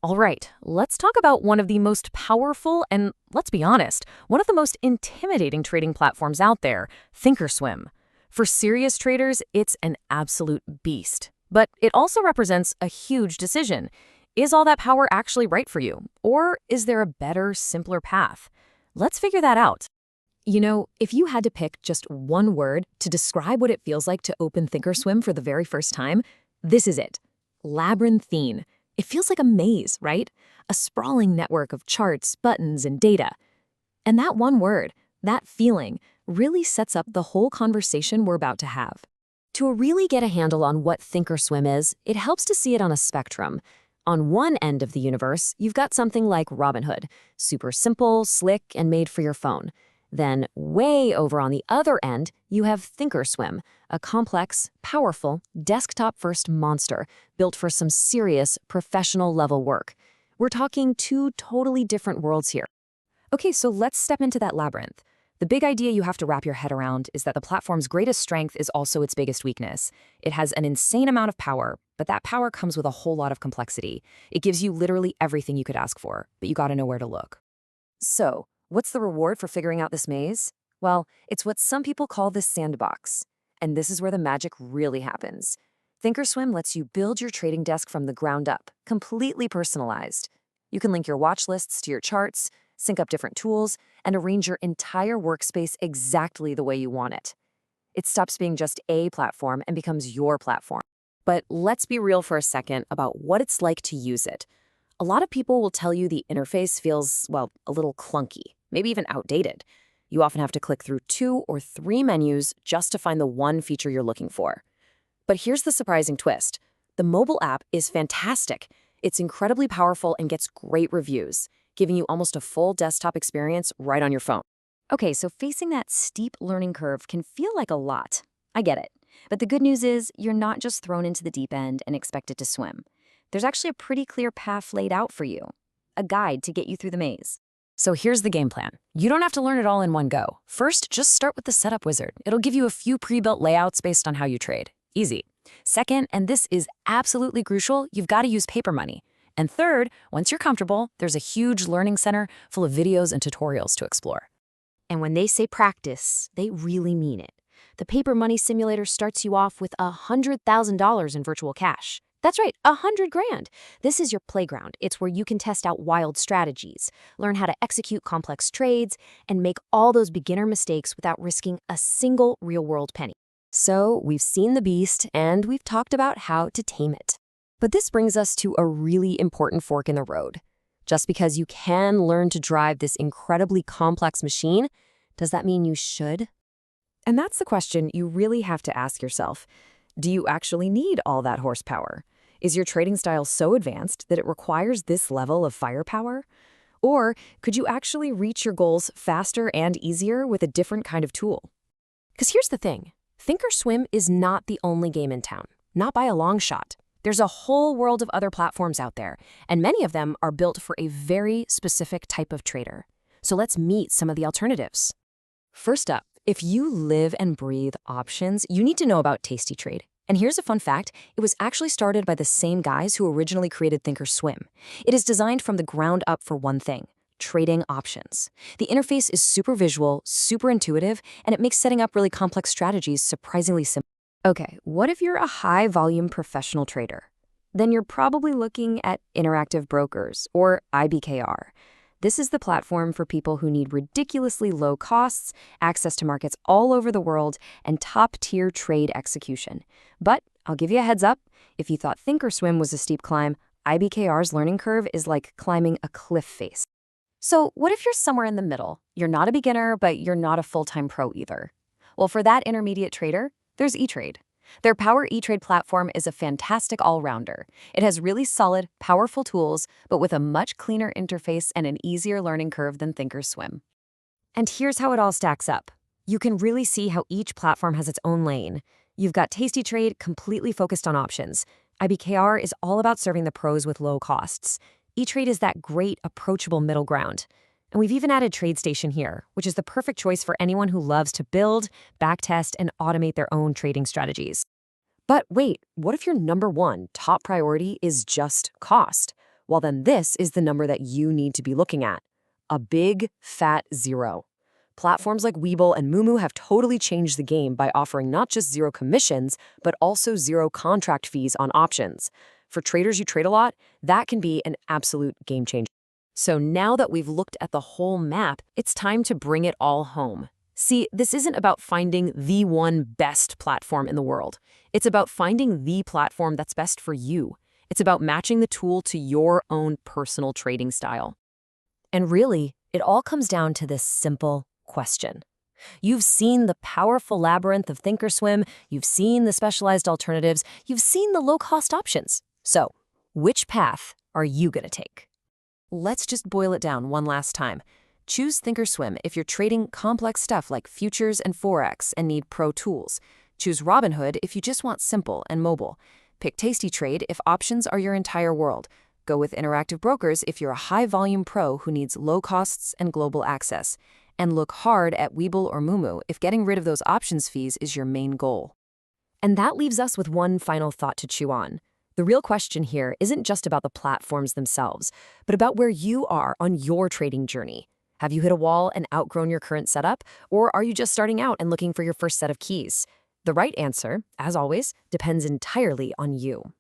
All right, let's talk about one of the most powerful and, let's be honest, one of the most intimidating trading platforms out there, Thinkorswim. For serious traders, it's an absolute beast. But it also represents a huge decision. Is all that power actually right for you? Or is there a better, simpler path? Let's figure that out. You know, if you had to pick just one word to describe what it feels like to open Thinkorswim for the very first time, this is it. Labyrinthine. It feels like a maze, right? A sprawling network of charts, buttons, and data. And that one word, that feeling, really sets up the whole conversation we're about to have. To really get a handle on what Thinkorswim is, it helps to see it on a spectrum. On one end of the universe, you've got something like Robinhood, super simple, slick, and made for your phone. Then, way over on the other end, you have Thinkorswim, a complex, powerful, desktop-first monster built for some serious, professional-level work. We're talking two totally different worlds here. Okay, so let's step into that labyrinth. The big idea you have to wrap your head around is that the platform's greatest strength is also its biggest weakness. It has an insane amount of power, but that power comes with a whole lot of complexity. It gives you literally everything you could ask for, but you gotta know where to look. So, what's the reward for figuring out this maze? Well, it's what some people call the sandbox. And this is where the magic really happens. Thinkorswim lets you build your trading desk from the ground up, completely personalized. You can link your watch lists to your charts, sync up different tools, and arrange your entire workspace exactly the way you want it. It stops being just a platform and becomes your platform. But let's be real for a second about what it's like to use it. A lot of people will tell you the interface feels, well, a little clunky, maybe even outdated. You often have to click through 2 or 3 menus just to find the one feature you're looking for. But here's the surprising twist. The mobile app is fantastic. It's incredibly powerful and gets great reviews, giving you almost a full desktop experience right on your phone. Okay, so facing that steep learning curve can feel like a lot. I get it. But the good news is you're not just thrown into the deep end and expected to swim. There's actually a pretty clear path laid out for you, a guide to get you through the maze. So here's the game plan. You don't have to learn it all in one go. First, just start with the setup wizard. It'll give you a few pre-built layouts based on how you trade. Easy. Second, and this is absolutely crucial, you've got to use paperMoney. And third, once you're comfortable, there's a huge learning center full of videos and tutorials to explore. And when they say practice, they really mean it. The paperMoney simulator starts you off with $100,000 in virtual cash. That's right, 100 grand. This is your playground. It's where you can test out wild strategies, learn how to execute complex trades, and make all those beginner mistakes without risking a single real-world penny. So we've seen the beast, and we've talked about how to tame it. But this brings us to a really important fork in the road. Just because you can learn to drive this incredibly complex machine, does that mean you should? And that's the question you really have to ask yourself. Do you actually need all that horsepower? Is your trading style so advanced that it requires this level of firepower? Or could you actually reach your goals faster and easier with a different kind of tool? Because here's the thing. Thinkorswim is not the only game in town, not by a long shot. There's a whole world of other platforms out there, and many of them are built for a very specific type of trader. So let's meet some of the alternatives. First up, if you live and breathe options, you need to know about tastytrade. And here's a fun fact, it was actually started by the same guys who originally created Thinkorswim. It is designed from the ground up for one thing, trading options. The interface is super visual, super intuitive, and it makes setting up really complex strategies surprisingly simple. Okay, what if you're a high-volume professional trader? Then you're probably looking at Interactive Brokers, or IBKR. This is the platform for people who need ridiculously low costs, access to markets all over the world, and top-tier trade execution. But I'll give you a heads up, if you thought Thinkorswim was a steep climb, IBKR's learning curve is like climbing a cliff face. So what if you're somewhere in the middle? You're not a beginner, but you're not a full-time pro either. Well, for that intermediate trader, there's E-Trade. Their Power E-Trade platform is a fantastic all-rounder. It has really solid, powerful tools, but with a much cleaner interface and an easier learning curve than Thinkorswim. And here's how it all stacks up. You can really see how each platform has its own lane. You've got tastytrade completely focused on options. IBKR is all about serving the pros with low costs. E-Trade is that great, approachable middle ground. And we've even added TradeStation here, which is the perfect choice for anyone who loves to build, backtest, and automate their own trading strategies. But wait, what if your number one top priority is just cost? Well, then this is the number that you need to be looking at. A big, fat zero. Platforms like Webull and Moomoo have totally changed the game by offering not just zero commissions, but also zero contract fees on options. For traders who trade a lot, that can be an absolute game changer. So now that we've looked at the whole map, it's time to bring it all home. See, this isn't about finding the one best platform in the world. It's about finding the platform that's best for you. It's about matching the tool to your own personal trading style. And really, it all comes down to this simple question. You've seen the powerful labyrinth of Thinkorswim, you've seen the specialized alternatives, you've seen the low-cost options. So, which path are you going to take? Let's just boil it down one last time. Choose Thinkorswim if you're trading complex stuff like futures and forex and need pro tools. Choose Robinhood if you just want simple and mobile. Pick tastytrade if options are your entire world. Go with interactive brokers if you're a high-volume pro who needs low costs and global access. And look hard at Webull or Moomoo if getting rid of those options fees is your main goal. And that leaves us with one final thought to chew on. The real question here isn't just about the platforms themselves, but about where you are on your trading journey. Have you hit a wall and outgrown your current setup, or are you just starting out and looking for your first set of keys? The right answer, as always, depends entirely on you.